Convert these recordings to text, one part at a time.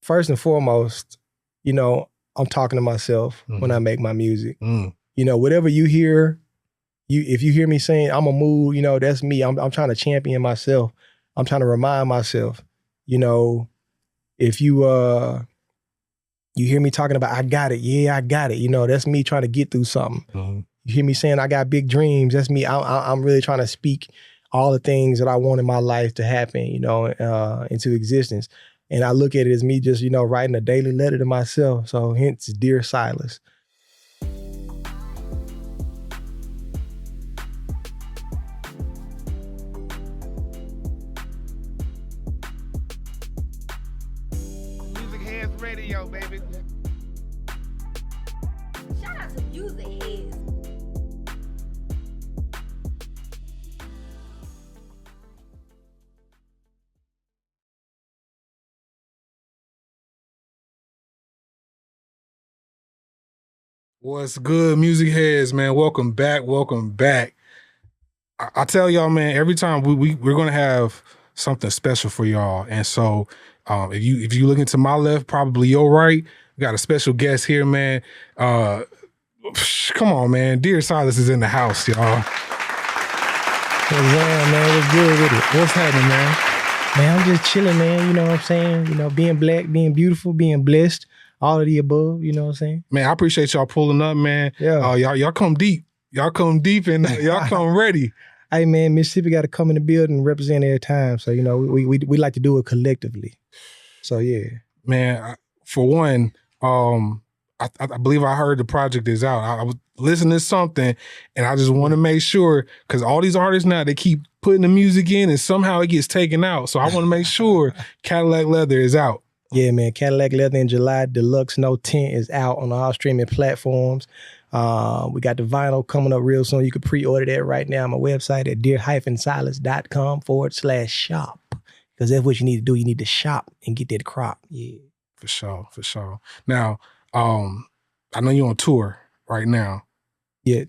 first and foremost, you know, I'm talking to myself when I make my music. You know, whatever you hear, if you hear me saying I'm a mood, you know, that's me. I'm trying to champion myself. I'm trying to remind myself, you know, if you hear me talking about I got it, yeah, I got it. You know, that's me trying to get through something. You hear me saying I got big dreams, that's me. I'm really trying to speak all the things that I want in my life to happen, you know, into existence. And I look at it as me just, you know, writing a daily letter to myself. So hence, Dear Silas. Music Heads Radio, baby. Shout out to Music Heads. What's good, Music Heads, man? Welcome back. Welcome back. I tell y'all, man, every time we're gonna have something special for y'all. And so if you look into my left, probably your right, we got a special guest here, man. Come on, man. Dear Silas is in the house, y'all. What's on, man? What's good with it? What's happening, man? Man, I'm just chilling, man. You know what I'm saying? You know, being black, being beautiful, being blessed. All of the above, you know what I'm saying? Man, I appreciate y'all pulling up, man. Yeah. Y'all come deep. Y'all come deep and y'all come ready. Hey, man, Mississippi got to come in the building and represent every time. So, you know, we like to do it collectively. So, yeah. Man, for one, I believe I heard the project is out. I was listening to something and I just want to make sure, because all these artists now, they keep putting the music in and somehow it gets taken out. So I want to make sure Cadillac Leather is out. Yeah, man. Cadillac Leather in July, Deluxe No Tint is out on all streaming platforms. We got the vinyl coming up real soon. You can pre-order that right now on my website at dear-silas.com/shop. Because that's what you need to do. You need to shop and get that crop. Yeah. For sure. Now, I know you're on tour right now. Yeah,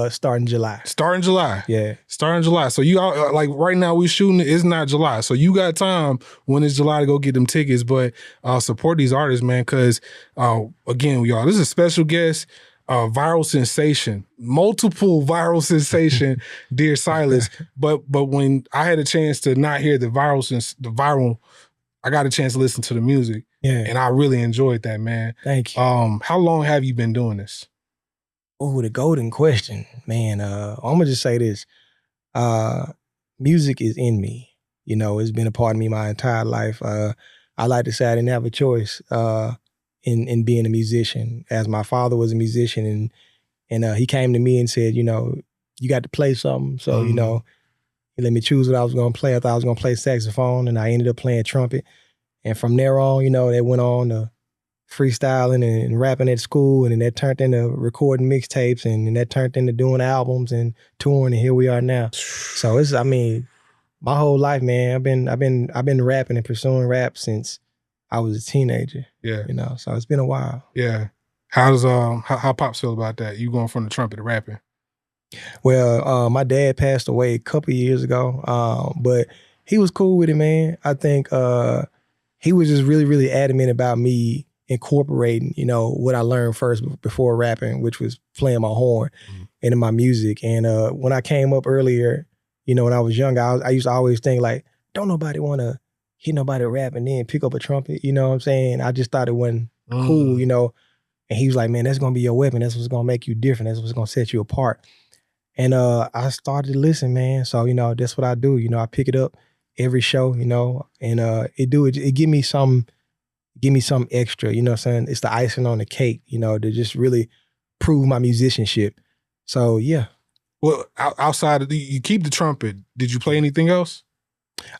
starting July. Starting July. Yeah. Starting July. So you out, like right now we shooting, it's not July. So you got time when it's July to go get them tickets, but support these artists, man, because again, y'all, this is a special guest, viral sensation, multiple viral sensation, Dear Silas. But when I had a chance to not hear the viral, I got a chance to listen to the music. Yeah. And I really enjoyed that, man. Thank you. How long have you been doing this? Oh, the golden question, man. I'm gonna just say this. Music is in me. You know, it's been a part of me my entire life. I like to say I didn't have a choice in being a musician, as my father was a musician, and he came to me and said, you know, you got to play something. So, you know, he let me choose what I was gonna play. I thought I was gonna play saxophone, and I ended up playing trumpet. And from there on, you know, they went on to freestyling and rapping at school, and then that turned into recording mixtapes, and then that turned into doing albums and touring, and here we are now. So it's, I mean, my whole life, man, I've been rapping and pursuing rap since I was a teenager. Yeah. You know, so it's been a while. Yeah. How Pops feel about that? You going from the trumpet to rapping? Well, my dad passed away a couple years ago, but he was cool with it, man. I think he was just really, really adamant about me incorporating, you know, what I learned first before rapping, which was playing my horn into my music. And when I came up earlier, you know, when I was young, I used to always think like, don't nobody want to hear nobody rap and then pick up a trumpet, you know what I'm saying? I just thought it wasn't cool, you know? And he was like, man, that's going to be your weapon. That's what's going to make you different. That's what's going to set you apart. And I started to listen, man. So, you know, that's what I do. You know, I pick it up every show, you know, and it give me some extra, you know what I'm saying? It's the icing on the cake, you know, to just really prove my musicianship. So, yeah. Well, outside of you keep the trumpet, did you play anything else?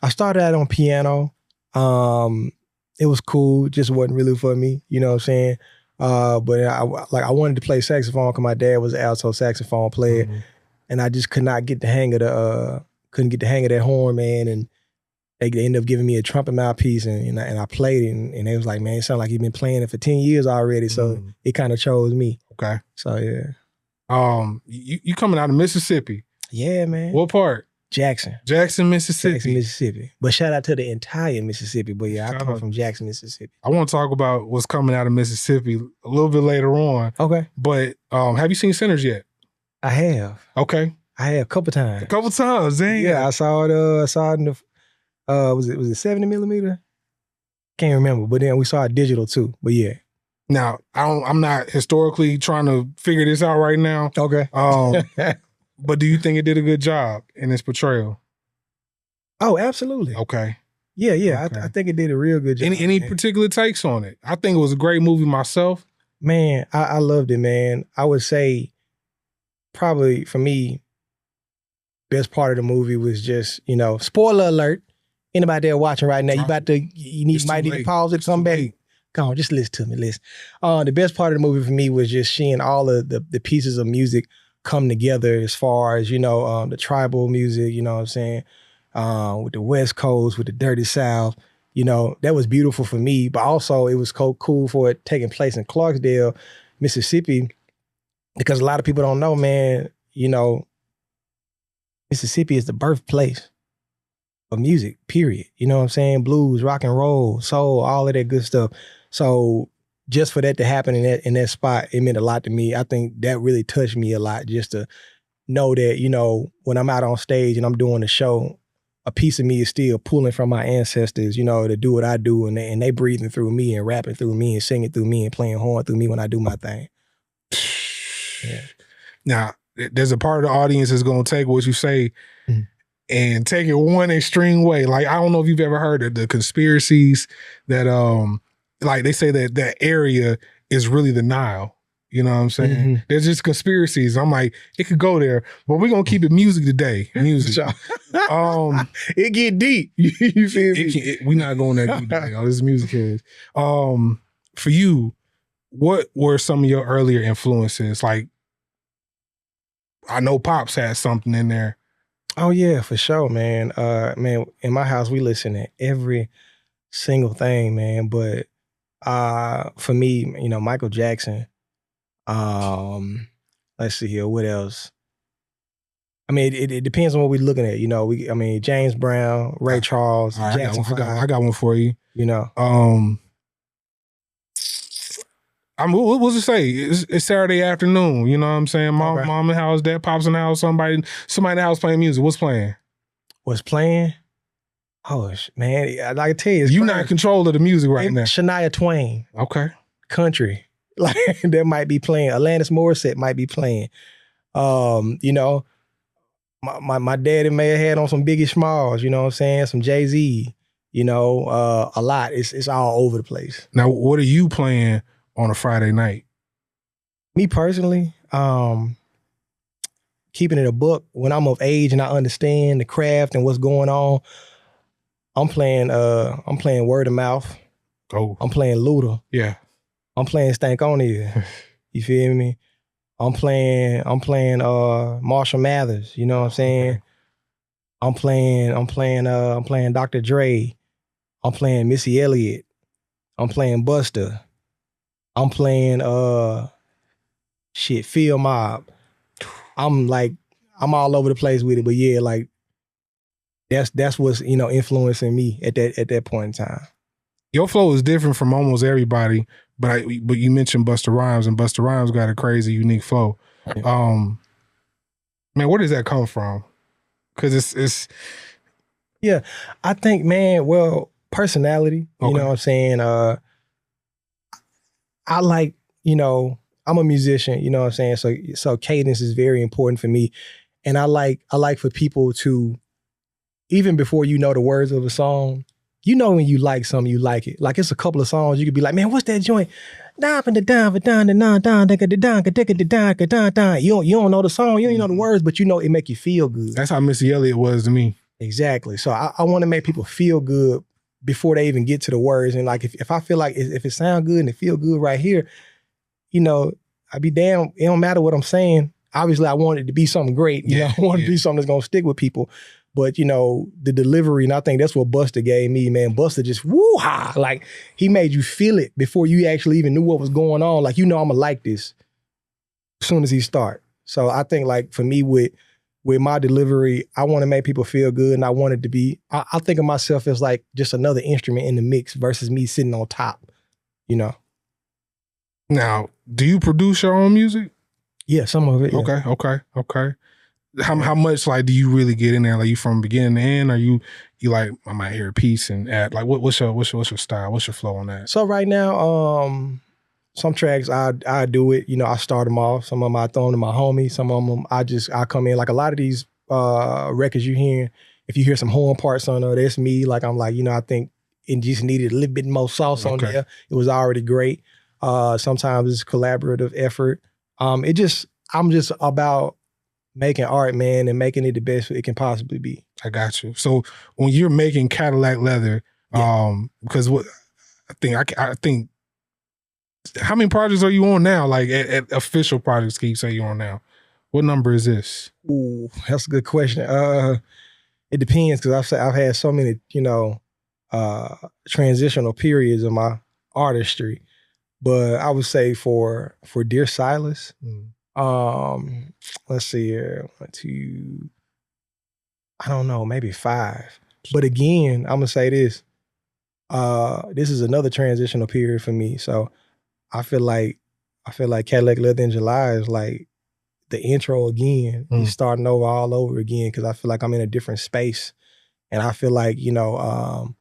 I started out on piano. It was cool, just wasn't really for me, you know what I'm saying? But I wanted to play saxophone because my dad was an alto saxophone player, and I just could not get the hang of couldn't get the hang of that horn, man. And they ended up giving me a trumpet mouthpiece, and I played it, and they was like, man, it sounds like you've been playing it for 10 years already, so it kind of chose me. Okay. So, yeah. You coming out of Mississippi. Yeah, man. What part? Jackson, Mississippi. Mississippi. But shout out to the entire Mississippi. But yeah, I Shout come out. from Jackson, Mississippi. I want to talk about what's coming out of Mississippi a little bit later on. Okay. But have you seen Sinners yet? I have. Okay. I have a couple times. A couple times, dang. Yeah, I saw it in the was it 70 millimeter? Can't remember. But then we saw it digital too. But yeah. Now, I'm not historically trying to figure this out right now. Okay. But do you think it did a good job in its portrayal? Oh, absolutely. Okay. Yeah. Okay. I think it did a real good job. Any particular takes on it? I think it was a great movie myself. Man, I loved it, man. I would say probably for me, best part of the movie was just, spoiler alert. Anybody there watching right now, might need to pause it, come back. Come on, just listen to me, listen. The best part of the movie for me was just seeing all of the pieces of music come together as far as, the tribal music, you know what I'm saying? With the West Coast, with the Dirty South, that was beautiful for me. But also it was cool for it taking place in Clarksdale, Mississippi, because a lot of people don't know, man, Mississippi is the birthplace of music, period. You know what I'm saying? Blues, rock and roll, soul, all of that good stuff. So just for that to happen in that spot, it meant a lot to me. I think that really touched me a lot, just to know that, when I'm out on stage and I'm doing a show, a piece of me is still pulling from my ancestors, to do what I do, and they breathing through me and rapping through me and singing through me and playing horn through me when I do my thing. Yeah. Now, there's a part of the audience that's going to take what you say and take it one extreme way. Like, I don't know if you've ever heard of the conspiracies that, like they say that area is really the Nile. You know what I'm saying? Mm-hmm. There's just conspiracies. I'm like, it could go there, but we're going to keep it music today. Music. It get deep. You feel me? We're not going that deep today. This is music kids. For you, what were some of your earlier influences? Like, I know Pops had something in there. Oh yeah, for sure, man. Man, in my house we listen to every single thing, man. But for me, Michael Jackson. Let's see here, what else? I mean, it depends on what we're looking at. James Brown, Ray Charles, right, Jackson 5. I got one for you. What was it say? It's Saturday afternoon. You know what I'm saying? Mom in the house, dad pops in the house, somebody in the house playing music. What's playing? What's playing? Oh man, I can tell you, you're not in control of the music right now. Shania Twain. Okay. Country. Like that might be playing. Alanis Morissette might be playing. My daddy may have had on some Biggie Smalls, you know what I'm saying? Some Jay-Z, a lot. It's all over the place. Now, what are you playing on a Friday night? Me personally, keeping it a book, when I'm of age and I understand the craft and what's going on, I'm playing Word of Mouth. Oh. I'm playing Luda. Yeah. I'm playing Stankonia. You feel me? I'm playing Marshall Mathers, you know what I'm saying? Okay. I'm playing Dr. Dre. I'm playing Missy Elliott. I'm playing Busta. I'm playing Field Mob. I'm all over the place with it, but yeah, like that's what's influencing me at that point in time. Your flow is different from almost everybody, but you mentioned Busta Rhymes, and Busta Rhymes got a crazy, unique flow. Yeah. Man, where does that come from? Because it's yeah, I think, man, well, personality. Okay. You know what I'm saying? I like, I'm a musician, you know what I'm saying? So cadence is very important for me. And I like for people to, even before you know the words of a song, when you like something, you like it. Like, it's a couple of songs you could be like, man, what's that joint? You don't know the song, you don't know the words, but it make you feel good. That's how Missy Elliott was to me. Exactly. So I want to make people feel good before they even get to the words. And like, if I feel like if it sounds good and it feel good right here, I'd be damn, it don't matter what I'm saying. Obviously, I want it to be something great. I want it to be something that's going to stick with people. But, the delivery, and I think that's what Busta gave me, man. Busta just, woo-ha! Like, he made you feel it before you actually even knew what was going on. Like, I'm going to like this as soon as he start. So I think, like, for me with with my delivery, I want to make people feel good, and I want it to be. I think of myself as like just another instrument in the mix versus me sitting on top. You know. Now, do you produce your own music? Yeah, some of it. Yeah. Okay. How much like do you really get in there? Like you from beginning to end, or you like I might hear a piece and add like what's your style? What's your flow on that? So right now, some tracks I do it. You know, I start them off. Some of them I throw them to my homie. Some of them I come in. Like a lot of these records you hear, if you hear some horn parts on there, that's me. Like I'm like, you know, I think it just needed a little bit more sauce on there. It was already great. Sometimes it's collaborative effort. I'm just about making art, man, and making it the best it can possibly be. I got you. So when you're making Cadillac Leather, because what I think, how many projects are you on now? Like at official projects, can you say you're on now? What number is this? Ooh, that's a good question. It depends because I've had so many, you know, transitional periods of my artistry. But I would say for Dear Silas, let's see here, 1, 2, I don't know, maybe 5. But again, I'm gonna say this. This is another transitional period for me. So I feel like Cadillac Leather in July is like the intro again. He's starting over all over again because I feel like I'm in a different space. And I feel like, you know,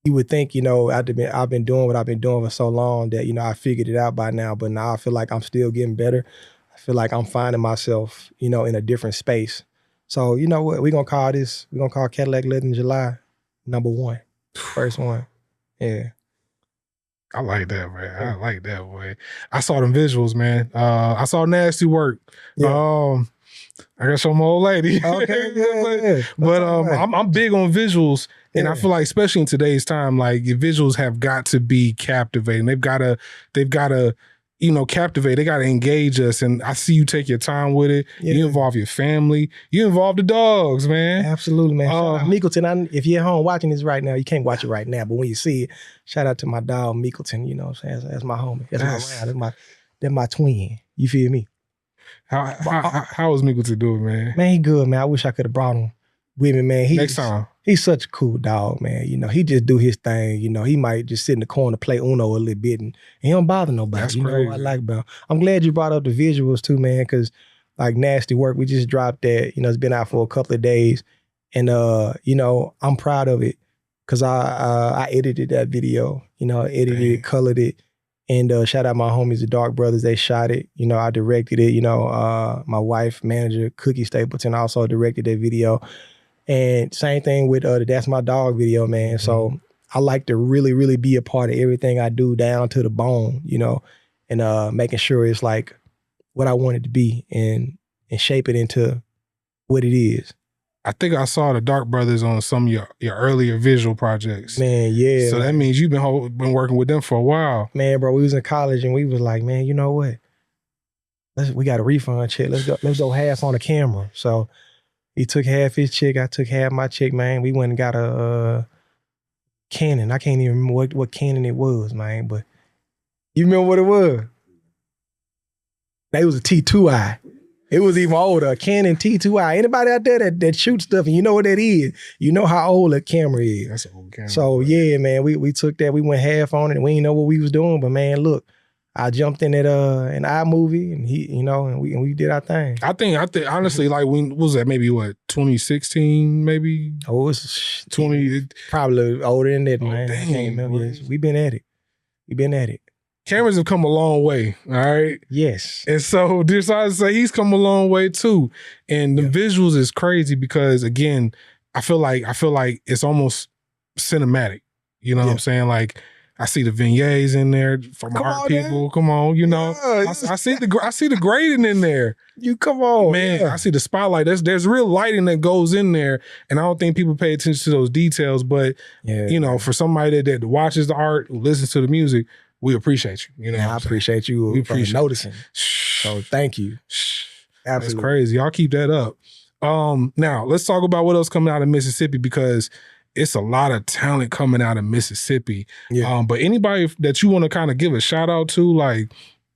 you would think, you know, I've been doing what I've been doing for so long that, you know, I figured it out by now. But now I feel like I'm still getting better. I feel like I'm finding myself, you know, in a different space. So, you know what, we're going to call Cadillac Leather in July #1. First one. Yeah. I like that, man. I like that, boy. I saw them visuals, man. I saw Nasty work. Yeah. I got to show my old lady. Okay, yeah. But I'm big on visuals, and I feel like, especially in today's time, like your visuals have got to be captivating. They've got to, you know, captivate. They got to engage us. And I see you take your time with it. Yeah. You involve your family. You involve the dogs, man. Absolutely, man. Shout out Meekleton. If you're at home watching this right now, you can't watch it right now, but when you see it, shout out to my dog Meekleton. You know what I'm saying? That's my homie. That's my twin. You feel me? How is Meekleton doing, man? Man, he good, man. I wish I could have brought him with me, man. Next time. He's such a cool dog, man. You know, he just do his thing. You know, he might just sit in the corner, play Uno a little bit, and he don't bother nobody. That's you crazy. know what I like about him. I'm glad you brought up the visuals too, man, because like Nasty Work, we just dropped that. You know, it's been out for a couple of days. And, you know, I'm proud of it because I edited that video. You know, edited it, colored it. And shout out my homies, the Dark Brothers. They shot it. You know, I directed it. You know, my wife, manager, Cookie Stapleton, also directed that video. And same thing with the That's My Dog video, man. So I like to really, really be a part of everything I do down to the bone, you know, and making sure it's like what I want it to be and shape it into what it is. I think I saw the Dark Brothers on some of your earlier visual projects. Man, yeah. So that means you've been working with them for a while. Man, bro, we was in college and we was like, man, you know what? We got a refund check. Let's go half on the camera. So he took half his check. I took half my check, man. We went and got a Canon. I can't even remember what Canon it was, man. But you remember what it was? It was a T2i. It was even older, a Canon T2i. Anybody out there that shoots stuff and you know what that is, you know how old a camera is. That's an old camera. So yeah, man, we took that. We went half on it and we didn't know what we was doing. But man, look, I jumped in at an iMovie and he, you know, and we did our thing. I think honestly, like when was that? Maybe what, 2016, maybe? Oh, it was 20. Probably older than that, man. Dang, I can't remember. Yes, we've been at it. Cameras have come a long way, all right? Yes. And so decided to say he's come a long way too. And the visuals is crazy because again, I feel like it's almost cinematic. You know what I'm saying? Like I see the vignettes in there from art people. Man. Come on, you know. I see the grading in there. You come on. Man, I see the spotlight. There's real lighting that goes in there. And I don't think people pay attention to those details. But you know, for somebody that watches the art, listens to the music, we appreciate you. You know, I appreciate you. We appreciate noticing. So thank you. Absolutely. That's crazy. Y'all keep that up. Now let's talk about what else coming out of Mississippi because it's a lot of talent coming out of Mississippi. Yeah. But anybody that you want to kind of give a shout out to, like,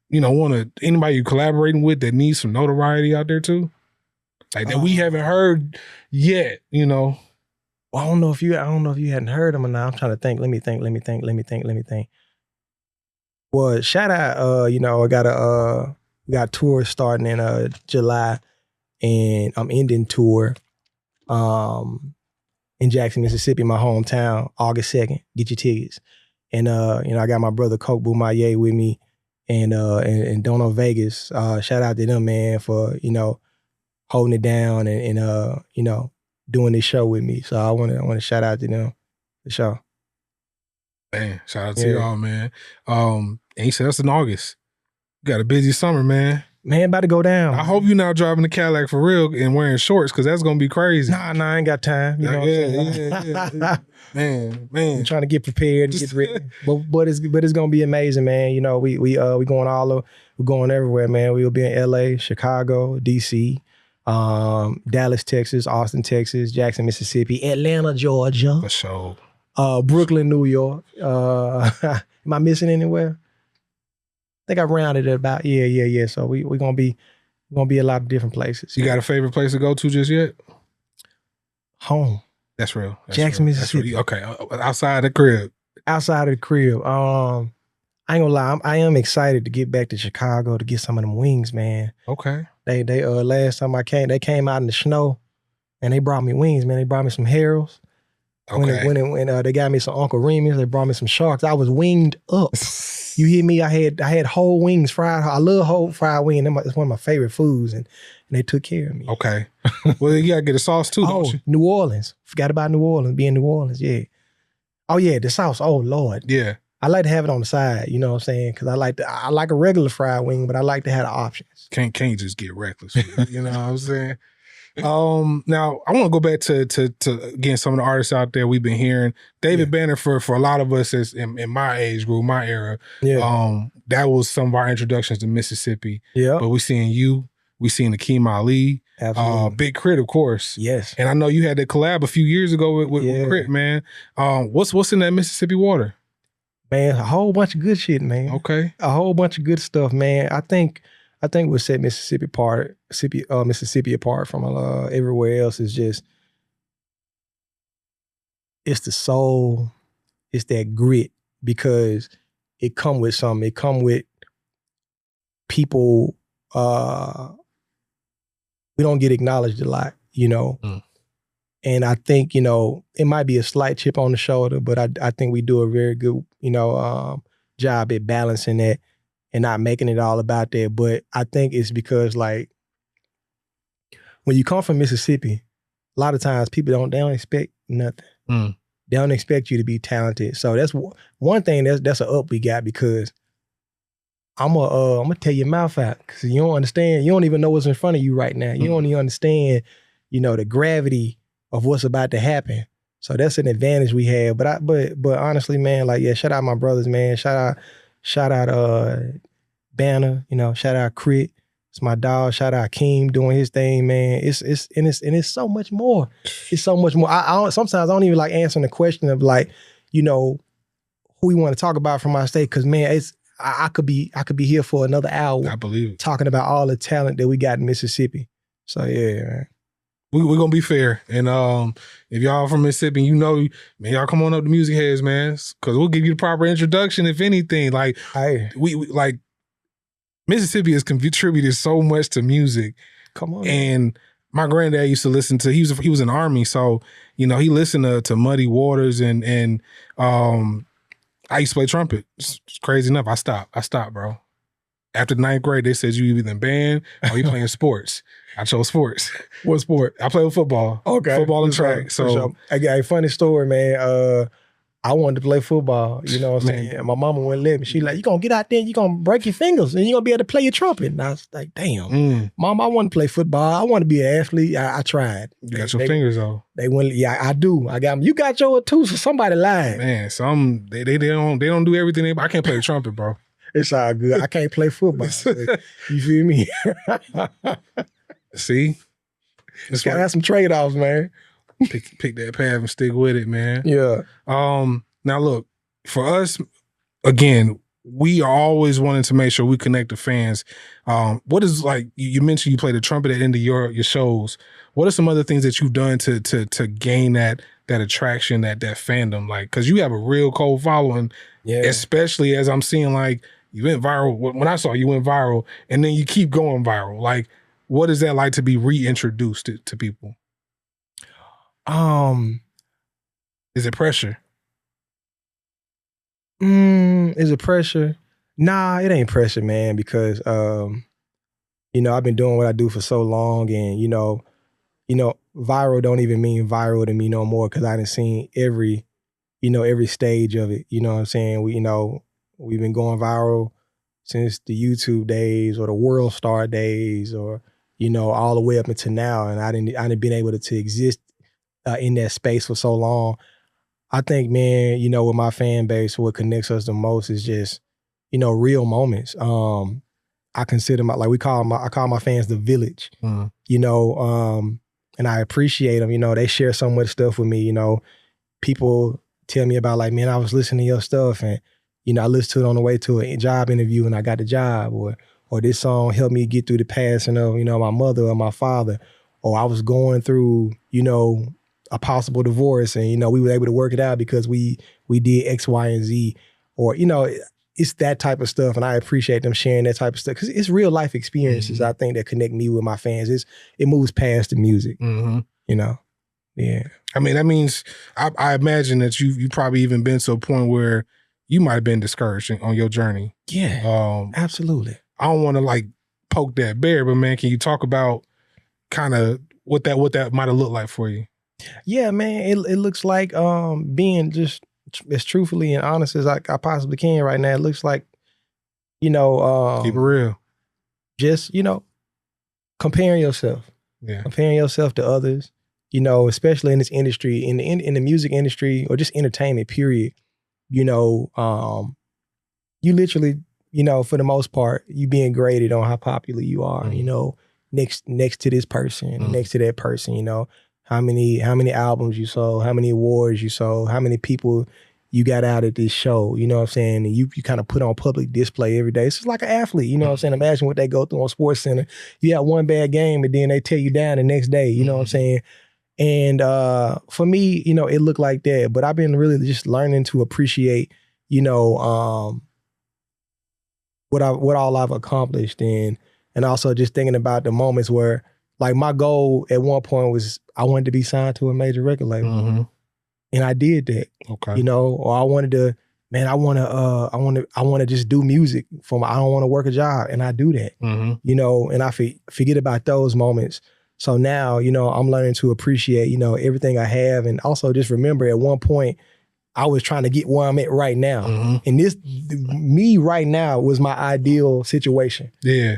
you know, anybody you collaborating with that needs some notoriety out there too? Like that we haven't heard yet, you know. Well, I don't know if you hadn't heard them or not. I'm trying to think. Let me think. Well, shout out, you know, I got we got tours starting in July, and I'm ending tour in Jackson, Mississippi, my hometown, August 2nd. Get your tickets. And you know, I got my brother Coke Boumaye with me, and Dono Vegas. Shout out to them, man, for, you know, holding it down and you know, doing this show with me. So I wanna shout out to them for sure. Man, shout out to y'all, man. And you said that's in August. You got a busy summer, man. Man, about to go down. I hope you're not driving the Cadillac for real and wearing shorts, because that's gonna be crazy. Nah, I ain't got time. You know what I'm saying? Yeah. Man. I'm trying to get prepared and get ready. But it's gonna be amazing, man. You know, we going all over, we're going everywhere, man. We'll be in LA, Chicago, DC, Dallas, Texas, Austin, Texas, Jackson, Mississippi, Atlanta, Georgia. For sure. Brooklyn, New York. Am I missing anywhere? I think I rounded it about. Yeah. So we're gonna be a lot of different places. You got a favorite place to go to just yet? Home. That's real. Jackson, Mississippi. Okay, outside the crib. Outside of the crib. I ain't gonna lie. I am excited to get back to Chicago to get some of them wings, man. Okay. They last time I came, they came out in the snow, and they brought me wings, man. They brought me some Harold's. Okay. When they got me some Uncle Remus, they brought me some Sharks. I was winged up. You hear me? I had whole wings fried. I love whole fried wing. It's one of my favorite foods, and they took care of me. Okay. Well, you gotta get a sauce too, don't you? New Orleans. Forgot about New Orleans. Being New Orleans, yeah. Oh yeah, the sauce. Oh Lord. Yeah. I like to have it on the side. You know what I'm saying? Because I like a regular fried wing, but I like to have the options. Can't just get reckless with it, you know what I'm saying? Now I want to go back to again some of the artists out there we've been hearing. David Banner for a lot of us is in my age group, my era. Yeah. That was some of our introductions to Mississippi. Yeah. But we seeing you, we seeing Akeem Ali, Big Crit, of course. Yes. And I know you had that collab a few years ago with Crit, man. What's in that Mississippi water? Man, a whole bunch of good shit, man. Okay. A whole bunch of good stuff, man. I think what set Mississippi apart from everywhere else is just, it's the soul, it's that grit, because it come with something. It come with people. We don't get acknowledged a lot, you know. And I think, you know, it might be a slight chip on the shoulder, but I think we do a very good, you know, job at balancing that and not making it all about that. But I think it's because, like, when you come from Mississippi, a lot of times people don't expect nothing. They don't expect you to be talented. So that's one thing that's an up we got, because I'm gonna tear your mouth out, because you don't understand. You don't even know what's in front of you right now. You don't even understand, you know, the gravity of what's about to happen. So that's an advantage we have. But honestly, man, like, yeah, shout out my brothers, man. Shout out Banner, you know, shout out Crit. It's my dog. Shout out Keem doing his thing, man. It's so much more. It's so much more. Sometimes I don't even like answering the question of, like, you know, who we want to talk about from our state, because, man, I could be here for another hour. I believe it. Talking about all the talent that we got in Mississippi. So yeah, man. We're gonna be fair, and if y'all from Mississippi, you know, man, y'all come on up to Music Heads, man, because we'll give you the proper introduction. If anything, like, we like, Mississippi has contributed so much to music. Come on, and my granddad used to listen to. He was in the Army, so, you know, he listened to Muddy Waters, and I used to play trumpet. It's crazy enough. I stopped, bro. After the 9th grade, they said you either in band or you playing sports. I chose sports. What sport? I play with football. Okay. Football and track. So I got a funny story, man. I wanted to play football, you know what I'm saying? And my mama wouldn't let me. She like, you gonna get out there and you gonna break your fingers and you gonna be able to play your trumpet. And I was like, damn. Mom, I want to play football. I want to be an athlete. I tried. You got your fingers on. They wouldn't. Yeah, I do. I got them. You got yours too, so somebody lied. Man, some they don't do everything. I can't play the trumpet, bro. It's all good. I can't play football. You feel me? See? It's gotta have some trade-offs, man. Pick that path and stick with it, man. Yeah. Now look, for us, again, we are always wanting to make sure we connect the fans. What is, like you mentioned, you play the trumpet at the end of your shows. What are some other things that you've done to gain that attraction, that fandom? Like, because you have a real cold following, especially as I'm seeing, like, you went viral. When I saw you went viral, and then you keep going viral. Like, what is that like to be reintroduced to people? Is it pressure? Is it pressure? Nah, it ain't pressure, man, because you know, I've been doing what I do for so long, and you know, viral don't even mean viral to me no more, because I done seen every stage of it. You know what I'm saying? We've been going viral since the YouTube days or the World Star days, or all the way up until now, and I didn't been able to exist in that space for so long. I think, man, with my fan base, what connects us the most is just, real moments. I consider I call my fans the village, and I appreciate them. They share so much stuff with me. People tell me about, like, man, I was listening to your stuff, and, I listened to it on the way to a job interview and I got the job, or this song helped me get through the passing of, my mother or my father, or I was going through, a possible divorce, and we were able to work it out because we did X, Y, and Z, or it's that type of stuff, and I appreciate them sharing that type of stuff because it's real life experiences. I think that connect me with my fans. It moves past the music, Yeah. I mean, that means I imagine that you probably even been to a point where you might have been discouraged on your journey. Yeah, absolutely. I don't want to like poke that bear, but man, can you talk about kind of what that might have looked like for you? Yeah, man, it looks like being just as truthfully and honest as I possibly can right now. It looks like, keep it real. Just, comparing yourself. Yeah. Comparing yourself to others, especially in this industry, in the music industry, or just entertainment, period. You literally, for the most part, you being graded on how popular you are, next to this person, next to that person, how many albums you sold, how many awards you sold, how many people you got out at this show, you know what I'm saying? And you kind of put on public display every day. It's just like an athlete, you know what I'm saying? Imagine what they go through on Sports Center. You got one bad game and then they tear you down the next day, you know what I'm saying? And for me, it looked like that. But I've been really just learning to appreciate, what all I've accomplished, and also just thinking about the moments where, like, my goal at one point was I wanted to be signed to a major record label, and I did that. Okay, or I wanted to, man, I want to just do music I don't want to work a job, and I do that. And I forget about those moments. So now, I'm learning to appreciate, everything I have, and also just remember at one point I was trying to get where I'm at right now. And me right now was my ideal situation. Yeah.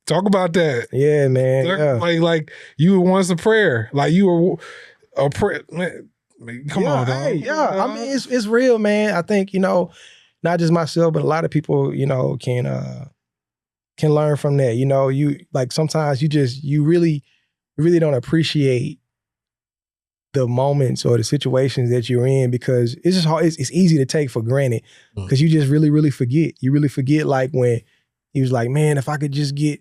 Talk about that. Yeah, man. Like you were once a prayer. Like you were a prayer. Man, come on, dog. Hey, yeah. I mean, it's real, man. I think, not just myself, but a lot of people, can learn from that. You like sometimes you really don't appreciate the moments or the situations that you're in, because it's just hard. It's easy to take for granted because you just really forget. You really forget, like when he was like, man, if I could just get,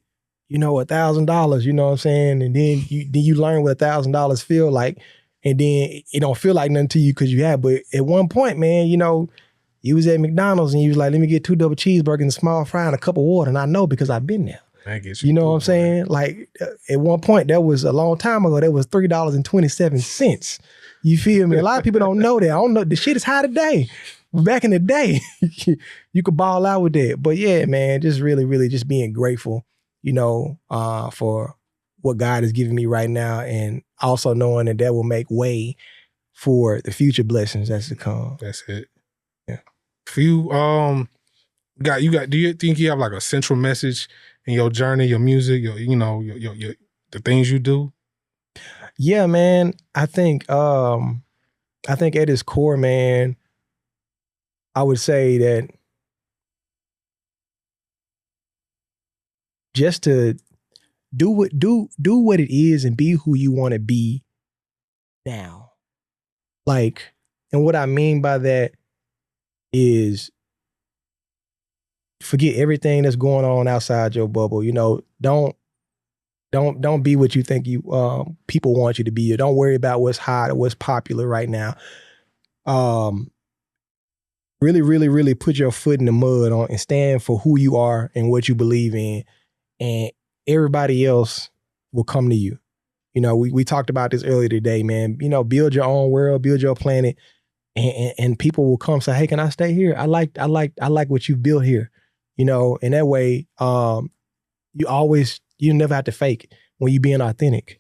$1,000, you know what I'm saying? And then you learn what $1,000 feel like, and then it don't feel like nothing to you because you have. But at one point, man, you was at McDonald's and you was like, let me get 2 double cheeseburgers and a small fry and a cup of water. And I know because I've been there. You know what I'm saying? Like at one point, that was a long time ago, that was $3.27. You feel me? A lot of people don't know that. I don't know. The shit is high today. Back in the day, you could ball out with that. But yeah, man, just really just being grateful, for what God has given me right now, and also knowing that will make way for the future blessings that's to come. That's it. Yeah. For you, do you think you have like a central message in your journey, your music, your the things you do? Yeah, man. I think at its core, man, I would say that just to do what it is and be who you want to be now. Like, and what I mean by that is forget everything that's going on outside your bubble. You know, don't be what you think you people want you to be. Or don't worry about what's hot or what's popular right now. Really, really, really put your foot in the mud and stand for who you are and what you believe in, and everybody else will come to you. You know, we talked about this earlier today, man. You know, build your own world, build your planet, and people will come say, "Hey, can I stay here? I like what you built here." You know, and that way, you never have to fake when you being authentic.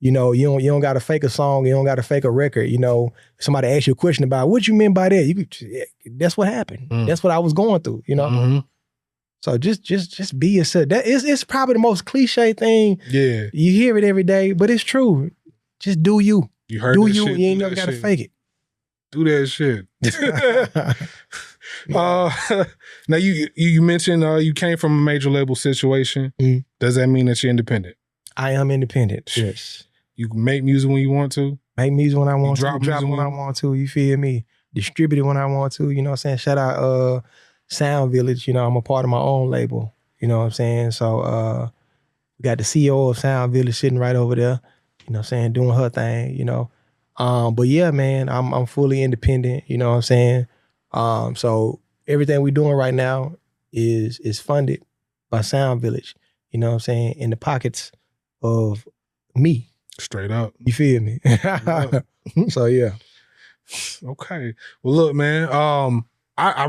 You know, you don't got to fake a song. You don't got to fake a record. You know, somebody asks you a question about what you meant by that. That's what happened. That's what I was going through. You know, so just be yourself. It's probably the most cliche thing. Yeah, you hear it every day, but it's true. Just do you. You heard do that you. shit, You ain't never got to fake it. Do that shit. Now you mentioned you came from a major label situation. Does that mean that you're independent? I am independent. Yes. You can make music when you want to. Make music when I want to. Drop when I want to. You feel me? Distribute it when I want to. You know what I'm saying? Shout out Sound Village. You know, I'm a part of my own label. You know what I'm saying? So we got the CEO of Sound Village sitting right over there. You know what I'm saying? Doing her thing. You know. But yeah, man, I'm fully independent. You know what I'm saying? So everything we're doing right now is funded by Sound Village. You know what I'm saying? In the pockets of me. Straight up. You feel me? So yeah. Okay. Well, look, man, I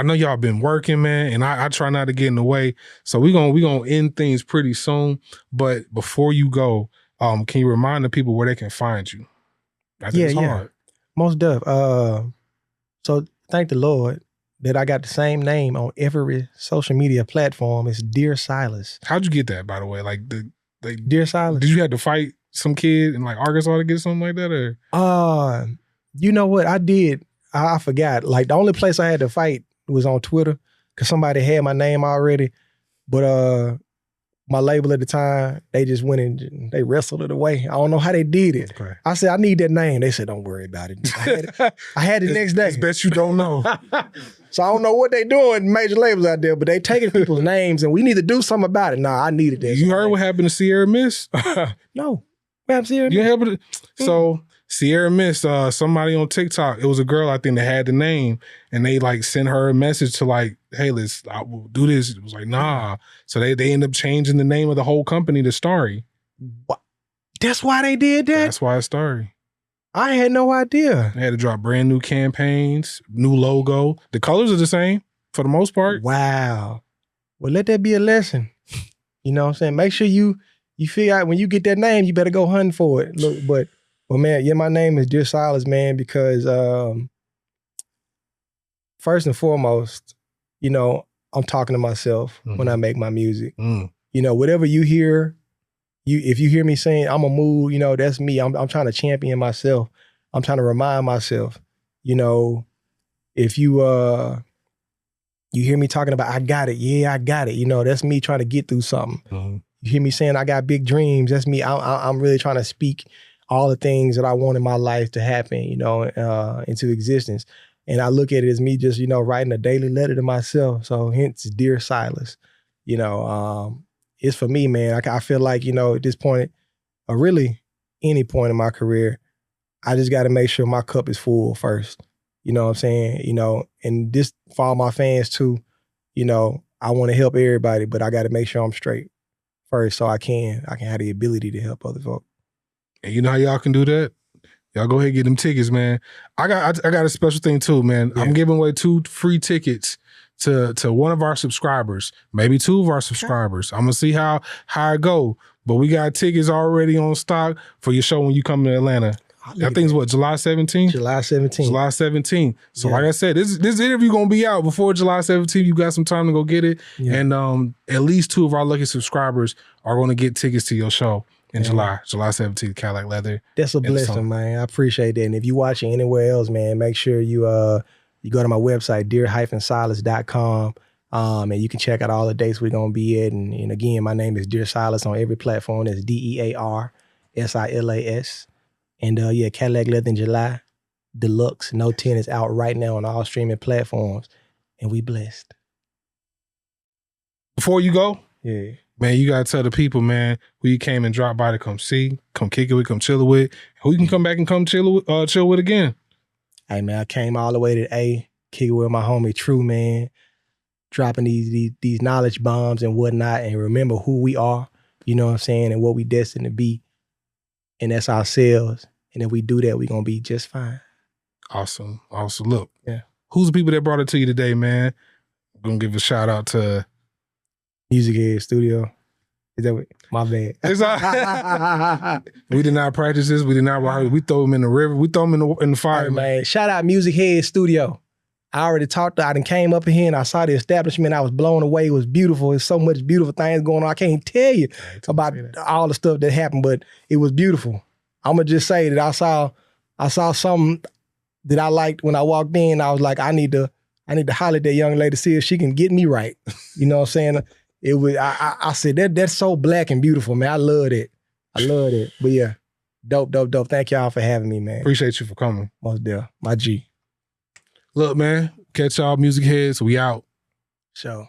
know y'all been working, man, and I try not to get in the way. So we gonna end things pretty soon. But before you go, can you remind the people where they can find you? I think it's hard. Most def. So thank the Lord that I got the same name on every social media platform. It's Dear Silas. How'd you get that, by the way? Like Dear Silas. Did you have to fight some kid in like Arkansas to get something like that, or? You know what I did? I forgot. Like the only place I had to fight was on Twitter because somebody had my name already. But my label at the time, they just went and they wrestled it away. I don't know how they did it. Okay. I said, I need that name. They said, don't worry about it. I had it next day. It's best you don't know. So I don't know what they doing, major labels out there, but they taking people's names and we need to do something about it. Nah, I needed that. You heard what happened to Sierra Miss? No. What happened to Sierra Miss? You happened to, so Sierra Miss, somebody on TikTok, it was a girl, I think, that had the name, and they like sent her a message to like, hey, I will do this. It was like, nah. So they end up changing the name of the whole company to Starry. What? That's why they did that? That's why it's Starry. I had no idea. They had to drop brand new campaigns, new logo. The colors are the same for the most part. Wow. Well, let that be a lesson. You know what I'm saying? Make sure you figure out when you get that name, you better go hunting for it. Look, but man, yeah, my name is Dear Silas, man, because first and foremost, you know, I'm talking to myself when I make my music. You know, whatever you hear, if you hear me saying I'm a mood, you know, that's me. I'm trying to champion myself. I'm trying to remind myself, you know, if you hear me talking about I got it, yeah, I got it. You know, that's me trying to get through something. You hear me saying I got big dreams, that's me. I'm really trying to speak all the things that I want in my life to happen, you know, into existence. And I look at it as me just, you know, writing a daily letter to myself. So hence, Dear Silas, you know, it's for me, man. I feel like, you know, at this point, or really any point in my career, I just got to make sure my cup is full first. You know what I'm saying? You know, and this for all my fans too, you know, I want to help everybody, but I got to make sure I'm straight first so I can have the ability to help other folks. And you know how y'all can do that? Y'all go ahead and get them tickets, man. I got a special thing too, man. Yeah. I'm giving away 2 free tickets to one of our subscribers, maybe 2 of our subscribers. I'm gonna see how it go. But we got tickets already on stock for your show when you come to Atlanta. I think it's what, July 17th? July 17th. July 17th. So like I said, this interview gonna be out before July 17th. You got some time to go get it. Yeah. And at least 2 of our lucky subscribers are gonna get tickets to your show in July 17th, CADILLAC Leather. That's a blessing, man. I appreciate that. And if you're watching anywhere else, man, make sure you go to my website, dear-silas.com. And you can check out all the dates we're going to be at. And again, my name is Dear Silas on every platform. That's DEARSILAS. And yeah, CADILLAC Leather in July, Deluxe, No 10 is out right now on all streaming platforms. And we blessed. Before you go, Yeah. man, you gotta tell the people, man, who you came and dropped by to come see, come kick it with, come chill it with, who you can come back and come chill with again. Hey man, I came all the way to A, kick it with my homie True, man, dropping these knowledge bombs and whatnot, and remember who we are, you know what I'm saying, and what we destined to be. And that's ourselves. And if we do that, we're gonna be just fine. Awesome. Look, Yeah. Who's the people that brought it to you today, man? I'm gonna give a shout out to Music Head Studio. Is that what? My bad. It's all, we did not practice this. We did not rehearse. We throw them in the river. We throw them in the fire, Hey, man. Shout out Music Head Studio. I already talked to, I done came up in here and I saw the establishment. I was blown away. It was beautiful. There's so much beautiful things going on. I can't tell you about all the stuff that happened, but it was beautiful. I'm gonna just say that I saw something that I liked when I walked in. I was like, I need to holler at that young lady, see if she can get me right. You know what I'm saying? It was I said that's so black and beautiful, man. I loved it. But yeah, dope. Thank y'all for having me, man. Appreciate you for coming. Most there. My G. Look, man, catch y'all music heads. We out. So.